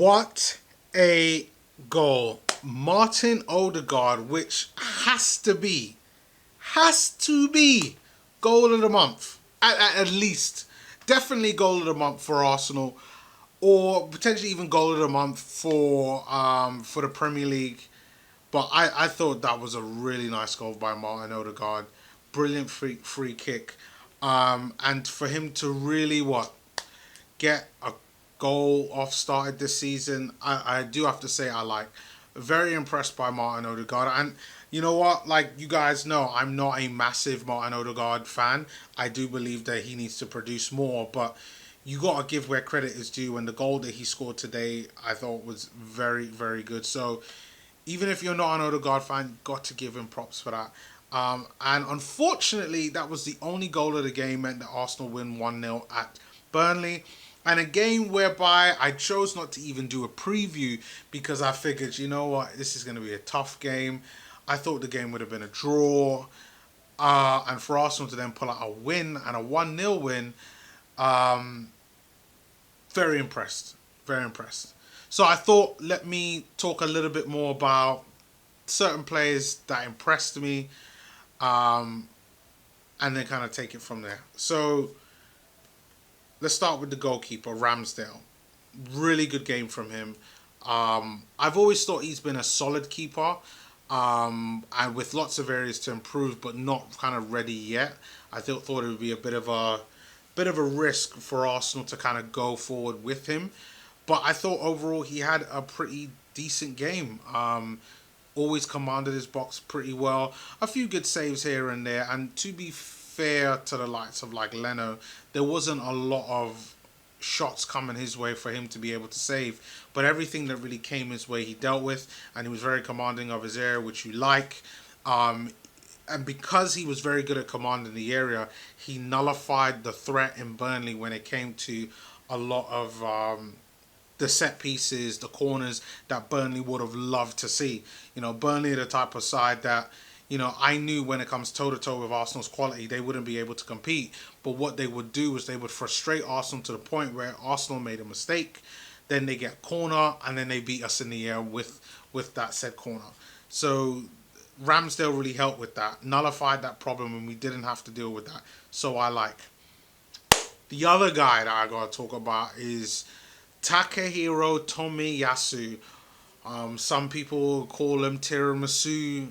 What a goal. Martin Odegaard, which has to be goal of the month. At least. Definitely goal of the month for Arsenal. Or potentially even goal of the month for the Premier League. But I thought that was a really nice goal by Martin Odegaard. Brilliant free kick. And for him to really get a goal off started this season, I do have to say I like. Very impressed by Martin Odegaard. And you know what? Like you guys know, I'm not a massive Martin Odegaard fan. I do believe that he needs to produce more, but you got to give where credit is due. And the goal that he scored today, I thought was very, very good. So even if you're not an Odegaard fan, got to give him props for that. And unfortunately, that was the only goal of the game, meant that Arsenal win 1-0 at Burnley. And a game whereby I chose not to even do a preview because I figured, you know what, this is going to be a tough game. I thought the game would have been a draw. And for Arsenal to then pull out a win and a 1-0 win, very impressed. Very impressed. So I thought, let me talk a little bit more about certain players that impressed me, and then kind of take it from there. So let's start with the goalkeeper, Ramsdale. Really good game from him. I've always thought he's been a solid keeper, and with lots of areas to improve, but not kind of ready yet. I thought it would be a bit of a risk for Arsenal to kind of go forward with him. But I thought overall he had a pretty decent game. Always commanded his box pretty well. A few good saves here and there. And to be fair to the likes of like Leno, there wasn't a lot of shots coming his way for him to be able to save. But everything that really came his way he dealt with. And he was very commanding of his area, which you like. And because he was very good at commanding the area, he nullified the threat in Burnley when it came to a lot of the set pieces, the corners that Burnley would have loved to see. You know, Burnley are the type of side that, you know, I knew when it comes toe-to-toe with Arsenal's quality, they wouldn't be able to compete. But what they would do is they would frustrate Arsenal to the point where Arsenal made a mistake. Then they get corner, and then they beat us in the air with that said corner. So Ramsdale really helped with that, nullified that problem, and we didn't have to deal with that. So I like. The other guy that I got to talk about is Takehiro Tomiyasu. Some people call him Tiramisu.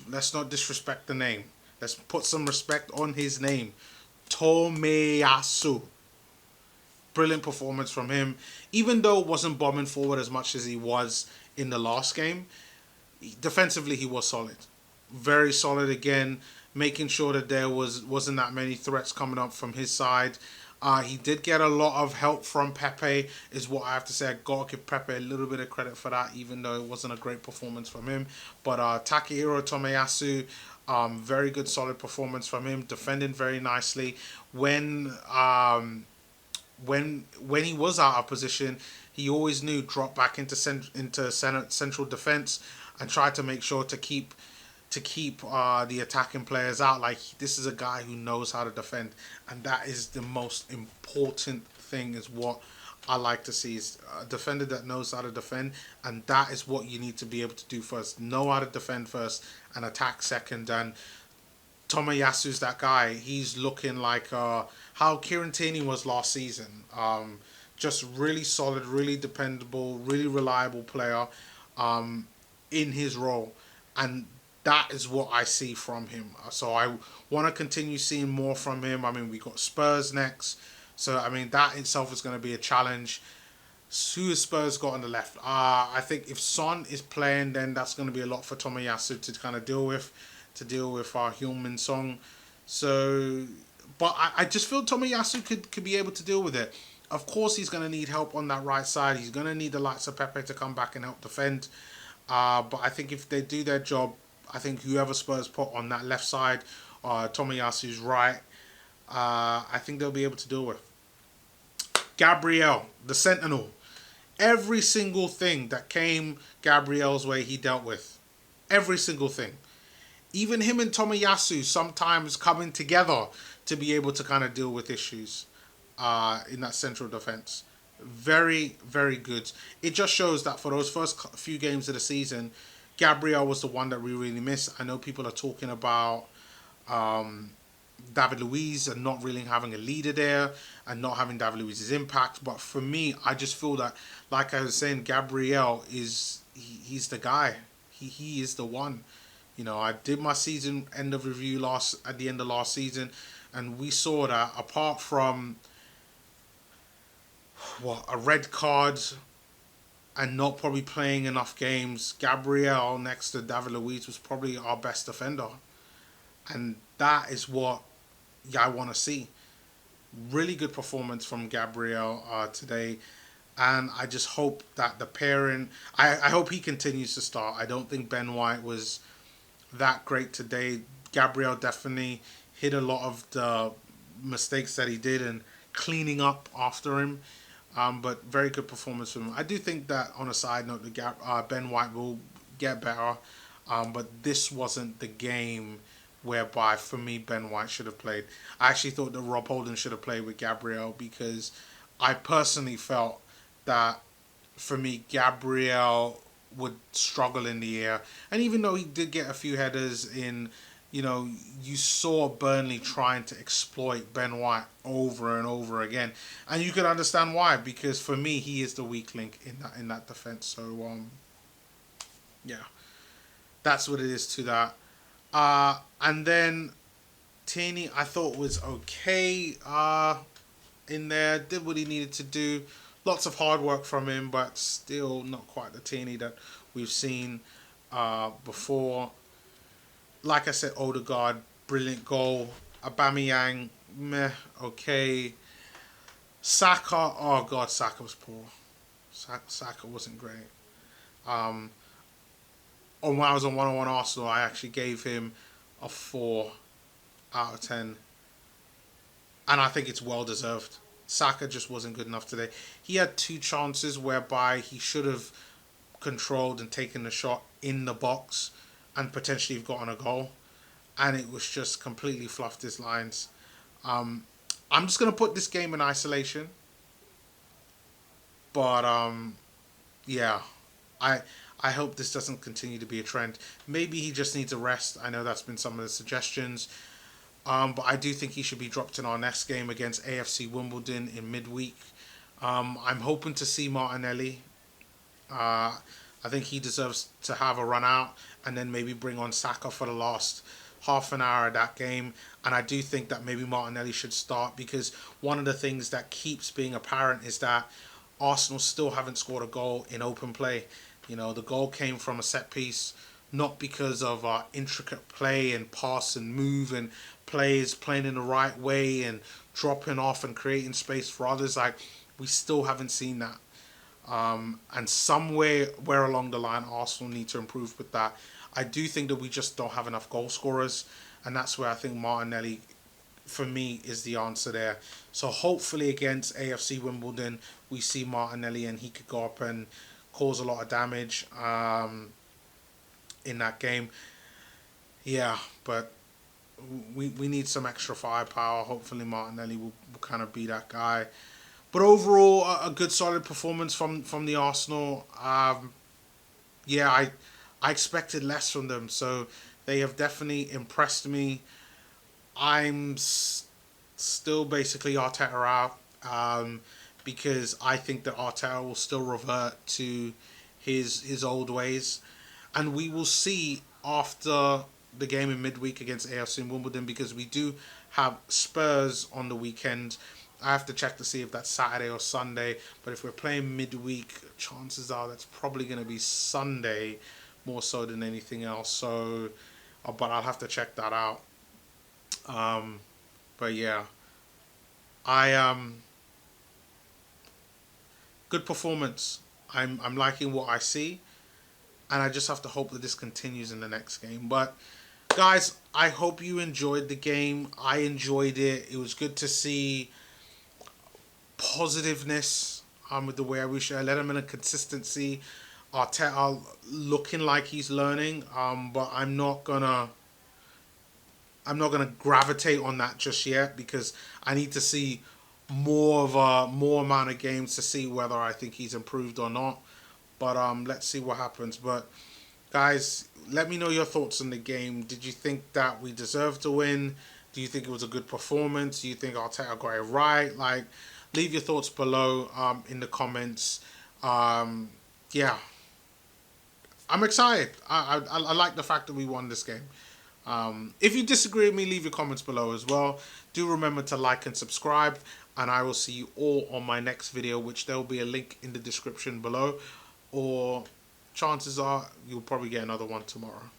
Let's not disrespect the name. Let's put some respect on his name. Tomiyasu. Brilliant performance from him. Even though it wasn't bombing forward as much as he was in the last game, defensively he was solid. Very solid again, making sure that there wasn't that many threats coming up from his side. He did get a lot of help from Pepe, is what I have to say. I got to give Pepe a little bit of credit for that, even though it wasn't a great performance from him. But Takehiro Tomiyasu, very good, solid performance from him, defending very nicely. When he was out of position, he always knew drop back into central defense and try to make sure to keep the attacking players out. Like, this is a guy who knows how to defend, and that is the most important thing, is what I like to see, is a defender that knows how to defend, and that is what you need to be able to do first. Know how to defend first and attack second. And Tomiyasu's that guy. He's looking like how Kieran Tierney was last season. Just really solid, really dependable, really reliable player in his role. And that is what I see from him. So I want to continue seeing more from him. I mean, we got Spurs next. So, I mean, that itself is going to be a challenge. Who has Spurs got on the left? I think if Son is playing, then that's going to be a lot for Tomiyasu to kind of deal with. To deal with our Heung-min Son. So, but I just feel Tomiyasu could be able to deal with it. Of course, he's going to need help on that right side. He's going to need the likes of Pepe to come back and help defend. But I think if they do their job, I think whoever Spurs put on that left side, Tomiyasu's right, I think they'll be able to deal with. Gabriel, the Sentinel. Every single thing that came Gabriel's way, he dealt with. Every single thing. Even him and Tomiyasu sometimes coming together to be able to kind of deal with issues in that central defense. Very, very good. It just shows that for those first few games of the season, Gabriel was the one that we really missed. I know people are talking about um, David Luiz and not really having a leader there and not having David Luiz's impact. But for me, I just feel that, like I was saying, Gabriel he's the guy. He is the one. You know, I did my season end of review last at the end of last season, and we saw that apart from what a red card and not probably playing enough games, Gabriel next to David Luiz was probably our best defender, and that is what I want to see. Really good performance from Gabriel today, and I just hope that the pairing. I hope he continues to start. I don't think Ben White was that great today. Gabriel definitely hit a lot of the mistakes that he did and cleaning up after him. But very good performance from him. I do think that on a side note, Ben White will get better. But this wasn't the game whereby, for me, Ben White should have played. I actually thought that Rob Holding should have played with Gabriel because I personally felt that, for me, Gabriel would struggle in the air. And even though he did get a few headers in, you know, you saw Burnley trying to exploit Ben White over and over again, and you could understand why, because for me he is the weak link in that defense. So yeah, that's what it is to that. And then Tierney, I thought was okay in there, did what he needed to do. Lots of hard work from him, but still not quite the Tierney that we've seen before. Like I said, Odegaard, brilliant goal. Aubameyang, meh, okay. Saka, oh god, Saka was poor. Saka wasn't great. Um, when I was on 101 Arsenal, I actually gave him a 4 out of 10. And I think it's well deserved. Saka just wasn't good enough today. He had 2 chances whereby he should have controlled and taken the shot in the box and potentially have gotten a goal. And it was just completely fluffed his lines. I'm just going to put this game in isolation. But, yeah, I hope this doesn't continue to be a trend. Maybe he just needs a rest. I know that's been some of the suggestions. But I do think he should be dropped in our next game against AFC Wimbledon in midweek. I'm hoping to see Martinelli. I think he deserves to have a run out and then maybe bring on Saka for the last half an hour of that game. And I do think that maybe Martinelli should start, because one of the things that keeps being apparent is that Arsenal still haven't scored a goal in open play. You know, the goal came from a set piece, not because of intricate play and pass and move and players playing in the right way and dropping off and creating space for others. Like, we still haven't seen that. And somewhere where along the line, Arsenal need to improve with that. I do think that we just don't have enough goal scorers, and that's where I think Martinelli, for me, is the answer there. So hopefully against AFC Wimbledon, we see Martinelli and he could go up and cause a lot of damage in that game. Yeah, but we need some extra firepower. Hopefully Martinelli will kind of be that guy. But overall, a good solid performance from the Arsenal. Yeah, I expected less from them, so they have definitely impressed me. I'm still basically Arteta out, because I think that Arteta will still revert to his old ways, and we will see after the game in midweek against AFC in Wimbledon, because we do have Spurs on the weekend. I have to check to see if that's Saturday or Sunday, but if we're playing midweek, chances are that's probably going to be Sunday more so than anything else. So, but I'll have to check that out. But yeah, good performance. I'm liking what I see, and I just have to hope that this continues in the next game. But guys, I hope you enjoyed the game. I enjoyed it. It was good to see positiveness with the way we should let him in a consistency. Arteta looking like he's learning, but I'm not gonna gravitate on that just yet, because I need to see more amount of games to see whether I think he's improved or not. But let's see what happens. But guys, let me know your thoughts on the game. Did you think that we deserved to win? Do you think it was a good performance? Do you think Arteta got it right? Like, leave your thoughts below in the comments. Yeah, I'm excited. I like the fact that we won this game. If you disagree with me, leave your comments below as well. Do remember to like and subscribe, and I will see you all on my next video, which there will be a link in the description below, or chances are you'll probably get another one tomorrow.